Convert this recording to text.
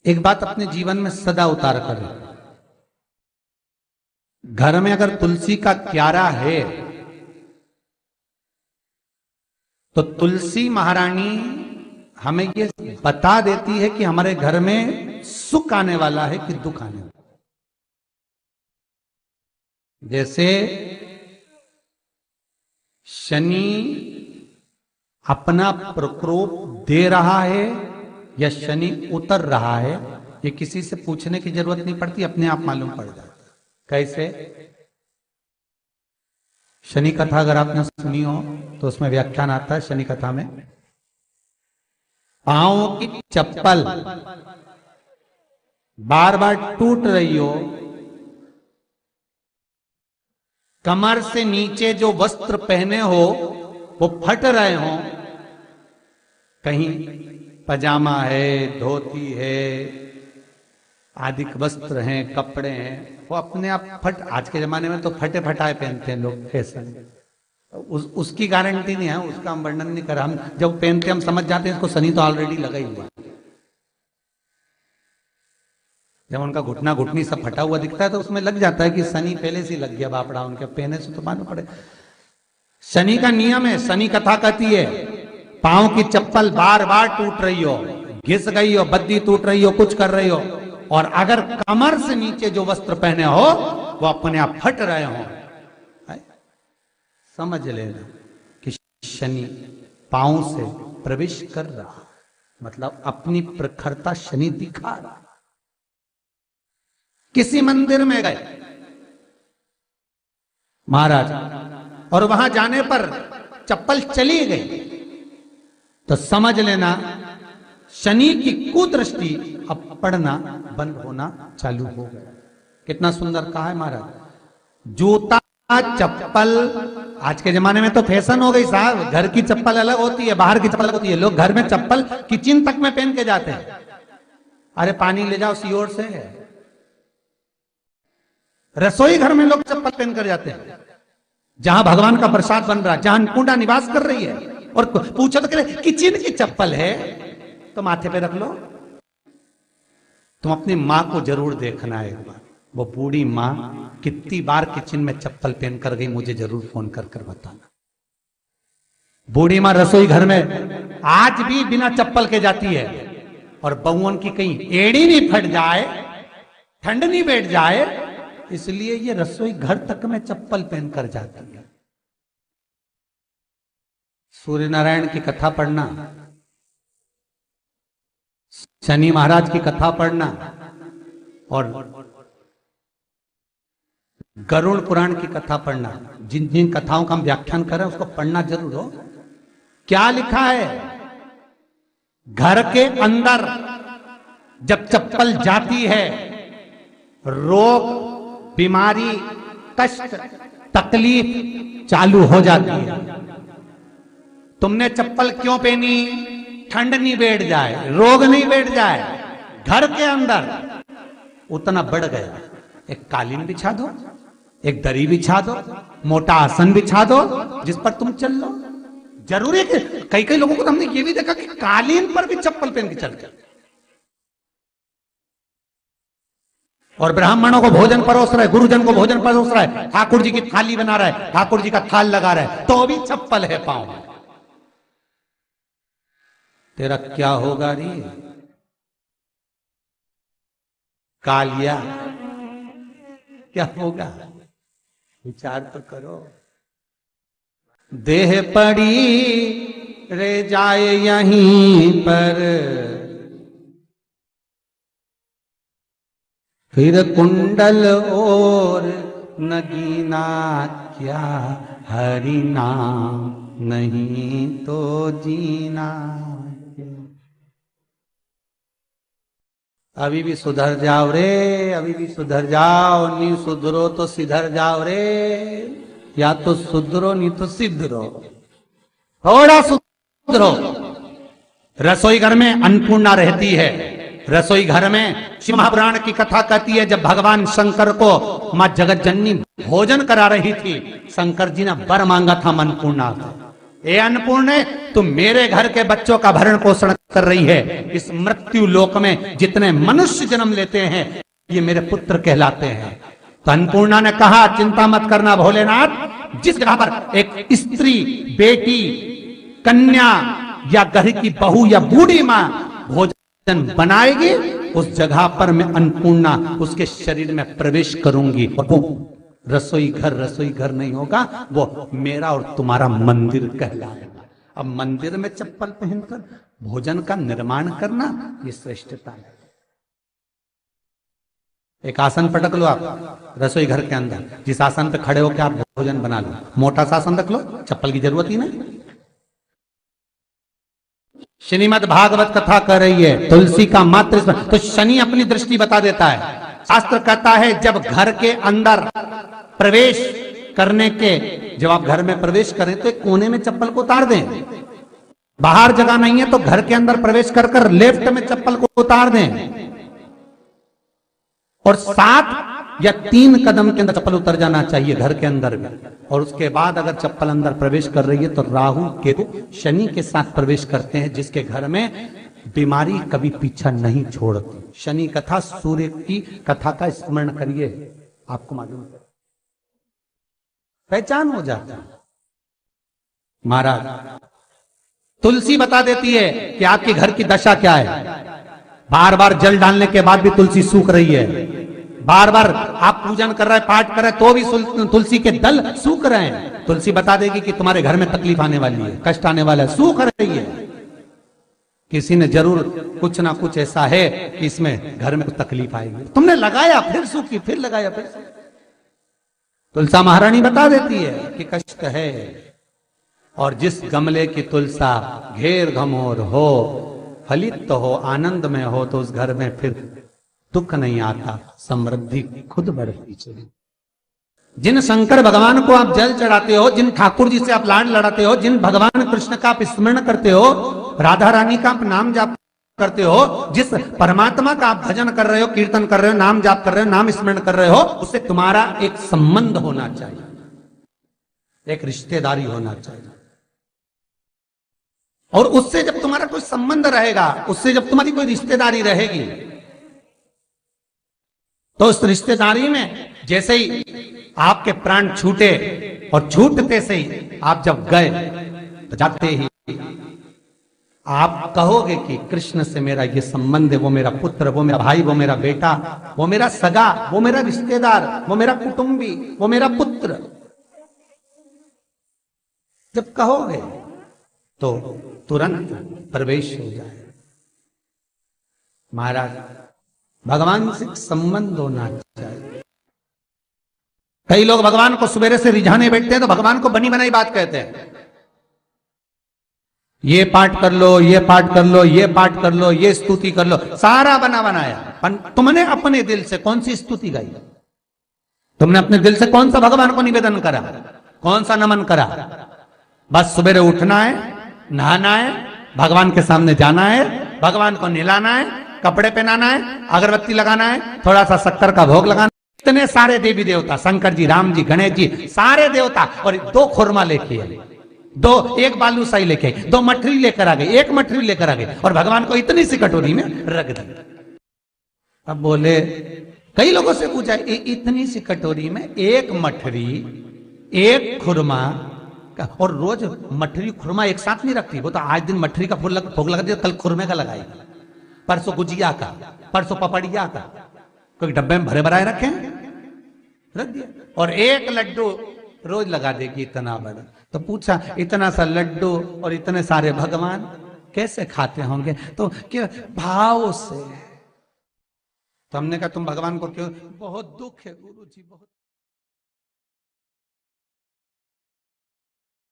एक बात अपने जीवन में सदा उतार करें। घर में अगर तुलसी का क्यारा है तो तुलसी महारानी हमें ये बता देती है कि हमारे घर में सुख आने वाला है कि दुख आने वाला है। जैसे शनि अपना प्रकोप दे रहा है या शनि उतर रहा है, ये किसी से पूछने की जरूरत नहीं पड़ती, अपने आप मालूम पड़ जाता है। कैसे? शनि कथा अगर आपने सुनी हो तो उसमें व्याख्यान आता है शनि कथा में, पांव की चप्पल बार बार टूट रही हो, कमर से नीचे जो वस्त्र पहने हो वो फट रहे हो, कहीं पजामा है, धोती है, आदि वस्त्र हैं, कपड़े हैं, वो अपने आप फट, आज के जमाने में तो फटे फटाए पहनते हैं लोग, फैशन। उसकी गारंटी नहीं है, उसका हम वर्णन नहीं कर, हम जब पहनते हम समझ जाते हैं इसको शनि तो ऑलरेडी लगा ही हुआ। जब उनका घुटना घुटनी सब फटा हुआ दिखता है तो उसमें लग जाता है कि शनि पहले से लग गया बापड़ा, उनके पहने से तो मालूम पड़े। शनि का नियम है, शनि कथा कहती है पांव की चप्पल बार बार टूट रही हो, घिस गई हो, बद्दी टूट रही हो, कुछ कर रही हो, और अगर कमर से नीचे जो वस्त्र पहने हो वो अपने आप फट रहे हो, समझ लेना कि शनि पांव से प्रवेश कर रहा, मतलब अपनी प्रखरता शनि दिखा रहा। किसी मंदिर में गए महाराज और वहां जाने पर चप्पल चली गई तो समझ लेना शनि की कुदृष्टि अब पड़ना बंद होना चालू हो गया। कितना सुंदर कहा है महाराज। जूता चप्पल आज के जमाने में तो फैशन हो गई साहब, घर की चप्पल अलग होती है, बाहर की चप्पल अलग होती है। लोग घर में चप्पल किचन तक में पहन के जाते हैं। अरे पानी ले जाओ सीओर से। रसोई घर में लोग चप्पल पहन कर जाते हैं, जहां भगवान का प्रसाद बन रहा है, जहां अन्नपूर्णा निवास कर रही है, और पूछो तो कह किचन की चप्पल है तो माथे पे रख लो। तुम अपनी मां को जरूर देखना है एक बार, वो बूढ़ी मां कितनी बार किचन में चप्पल पहन कर गई, मुझे जरूर फोन कर कर बताना। बूढ़ी मां रसोई घर में आज भी बिना चप्पल के जाती है, और बहुओं की कहीं एड़ी नहीं फट जाए, ठंड नहीं बैठ जाए, इसलिए ये रसोई घर तक में चप्पल पहन कर जाती है। सूर्य नारायण की कथा पढ़ना, शनि महाराज की कथा पढ़ना, और गरुड़ पुराण की कथा पढ़ना, जिन जिन कथाओं का हम व्याख्यान कर रहे हैं उसको पढ़ना जरूर हो। क्या लिखा है? घर के अंदर जब चप्पल जाती है, रोग, बीमारी, कष्ट, तकलीफ चालू हो जाती है। तुमने चप्पल क्यों पहनी? ठंड नहीं बैठ जाए, रोग नहीं बैठ जाए। घर के अंदर उतना बढ़ गया, एक कालीन बिछा दो, एक दरी बिछा दो, मोटा आसन बिछा दो, जिस पर तुम चल लो। जरूरी है कि कई कई लोगों को तो हमने ये भी देखा कि कालीन पर भी चप्पल पहन के चलते, और ब्राह्मणों को भोजन परोस रहा है, गुरुजन को भोजन परोस रहा है, ठाकुर जी की थाली बना रहा है, ठाकुर जी का थाल लगा रहा है, तो भी चप्पल है पांव में। तेरा क्या होगा रे कालिया, क्या होगा? विचार तो करो। देह पड़ी रे जाए यहीं पर, फिर कुंडल और नगीना, क्या हरि नाम नहीं तो जीना। अभी भी सुधर जाओ रे, अभी भी सुधर जाओ, नहीं सुधरो तो सिधर जाओ रे, या तो सुधरो नहीं तो सिधरो, थोड़ा सुधरो। रसोई घर में अन्नपूर्णा रहती है, रसोई घर में शिव महापुराण की कथा कहती है जब भगवान शंकर को मां जगत जननी भोजन करा रही थी, शंकर जी ने वर मांगा था अन्नपूर्णा से, ए अन्नपूर्णे, तुम मेरे घर के बच्चों का भरण पोषण कर रही है। इस मृत्यु लोक में जितने मनुष्य जन्म लेते हैं ये मेरे पुत्र कहलाते हैं। तो अन्नपूर्णा ने कहा, चिंता मत करना भोलेनाथ, जिस जगह पर एक स्त्री, बेटी, कन्या या घर की बहू या बूढ़ी मां भोजन बनाएगी, उस जगह पर मैं अन्नपूर्णा उसके शरीर में प्रवेश करूंगी। और वो रसोई घर नहीं होगा, वो मेरा और तुम्हारा मंदिर कहलाएगा। अब मंदिर में चप्पल पहनकर भोजन का निर्माण करना, ये श्रेष्ठता है। एक आसन पटक लो आप रसोई घर के अंदर, जिस आसन पे खड़े होकर आप भोजन बना लो। मोटा सा आसन रख लो, चप्पल की जरूरत ही नहीं। श्रीमद् भागवत कथा कर रही है, तुलसी का मात्र स्मरण। तो शनि अपनी दृष्टि बता देता है। शास्त्र कहता है जब घर के अंदर प्रवेश करने के, जब आप घर में प्रवेश करें तो एक कोने में चप्पल को उतार दें। बाहर जगह नहीं है तो घर के अंदर प्रवेश कर कर लेफ्ट में चप्पल को उतार दें, और 7 या 3 कदम के अंदर चप्पल उतर जाना चाहिए घर के अंदर भी। और उसके बाद अगर चप्पल अंदर प्रवेश कर रही है तो राहु केतु शनि के साथ प्रवेश करते हैं, जिसके घर में बीमारी कभी पीछा नहीं छोड़ती। शनि कथा, सूर्य की कथा का स्मरण करिए, आपको मालूम है, पहचान हो जाता है। महाराज तुलसी बता देती है कि आपके घर की दशा क्या है। बार बार जल डालने के बाद भी तुलसी सूख रही है, बार बार आप पूजन कर रहे हैं, पाठ कर रहे हैं, तो भी तुलसी के दल सूख रहे हैं। तुलसी बता देगी कि तुम्हारे घर में तकलीफ आने वाली है, कष्ट आने वाला है, सूख रही है। किसी ने जरूर कुछ ना कुछ ऐसा है कि इसमें घर में कुछ तकलीफ आएगी, तुमने लगाया फिर सूखी, फिर लगाया फिर। तुलसा महारानी बता देती है कि कष्ट है। और जिस गमले की तुलसा घेर घमोर हो, फलित हो, आनंद में हो, तो उस घर में फिर दुख नहीं आता, समृद्धि खुद बढ़ती चली। जिन शंकर भगवान को आप जल चढ़ाते हो, जिन ठाकुर जी से आप लाड लड़ाते हो, जिन भगवान कृष्ण का आप स्मरण करते हो, राधा रानी का आप नाम जाप करते हो, जिस परमात्मा का आप भजन कर रहे हो, कीर्तन कर रहे हो, नाम जाप कर रहे हो, नाम स्मरण कर रहे हो, उससे तुम्हारा एक संबंध होना चाहिए, एक रिश्तेदारी होना चाहिए। और उससे जब तुम्हारा कोई संबंध रहेगा, उससे जब तुम्हारी कोई रिश्तेदारी रहेगी, तो उस रिश्तेदारी में जैसे ही आपके प्राण छूटे, और छूटते से ही आप जब गए, तो जाते ही आप कहोगे कि कृष्ण से मेरा ये संबंध है, वो मेरा पुत्र, वो मेरा भाई, वो मेरा बेटा, वो मेरा सगा, वो मेरा रिश्तेदार, वो मेरा कुटुंबी, वो मेरा पुत्र। जब कहोगे तो तुरंत प्रवेश हो जाए। महाराज भगवान से संबंध होना चाहिए। कई लोग भगवान को सवेरे से रिझाने बैठते हैं तो भगवान को बनी बनाई बात कहते हैं। ये पाठ कर लो, ये पाठ कर लो, ये पाठ कर लो, ये स्तुति कर लो, सारा बना बनाया। तुमने अपने दिल से कौन सी स्तुति गाई? तुमने अपने दिल से कौन सा भगवान को निवेदन करा, कौन सा नमन करा? बस सवेरे उठना है, नहाना है, भगवान के सामने जाना है, भगवान को नहलाना है, कपड़े पहनाना है, अगरबत्ती लगाना है, थोड़ा सा शक्कर का भोग लगाना। इतने सारे देवी देवता, शंकर जी, राम जी, गणेश जी, सारे देवता, और 2 खुरमा लेके आए, 1 बालूशाही लेके आई, 2 मठरी लेकर आ गए, 1 मठरी लेकर आ गए, और भगवान को इतनी सी कटोरी में रख दी। अब बोले, कई लोगों से पूछा, इतनी सी कटोरी में 1 मठरी, 1 खुरमा, और रोज मठरी खुरमा एक साथ नहीं रखती। वो तो आज दिन मठरी का भोग लगा दिया, कल खुरमे का लगाएगी, परसों गुजिया का, परसों पपड़िया का, कोई डब्बे में भरे भराए रखे, रख दिया। और 1 लड्डू रोज लगा देगी, इतना बड़ा। तो पूछा, इतना सा लड्डू और इतने सारे भगवान कैसे खाते होंगे? तो क्या भाव से। तो हमने कहा, तुम भगवान को क्यों? बहुत दुख है गुरु जी, बहुत